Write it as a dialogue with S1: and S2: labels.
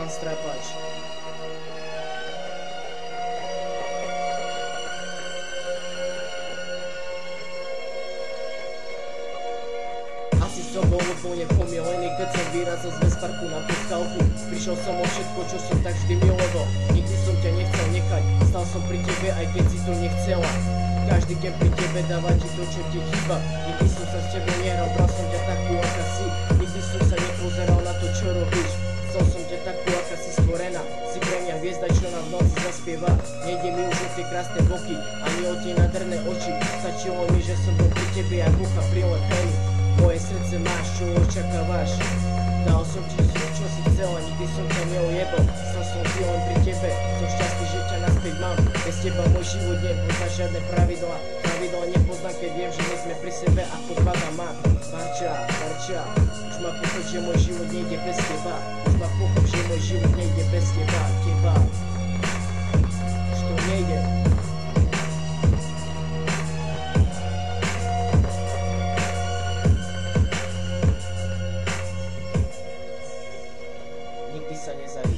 S1: pán Strapač. Asi som bol úplne pomilený, keď som vyrazil z Vesparku na Postálku. Prišiel som o všetko, čo som tak vždy miloval. Nikdy som ťa nechcel nechať, stal som pri tebe, aj keď si to nechcela. Každý deň pri tebe dáva ti to, čo ti chýba. Nikdy som sa s tebou nehral, bral som ťa takú, aká si. Nikdy som sa nepozeral na to, čo robíš. Chcel som ťa takú, aká si stvorená. Si pre mňa hviezda, čo nám v noci zaspieva. Nejde mi už o tie krásne boky, ani o tie nádherné oči. Stačilo mi, že som bol pri tebe, jak mucha prilepený. Moje srdce máš, čo očakávaš. Dal som ti, čo si chcela, nikdy som ťa neojebal. Stal som si len pri tebe, som šťastný, že ťa naspäť mám. Bez teba môj život nepozná žiadne pravidlá. Pravidlá nepoznám, keď viem, že my sme pri sebe ako baba má. Barča, už má pochop, že môj život nejde bez teba. Už má pochop, že môj život nejde bez teba. Už to nejde. Nikdy sa nezajde.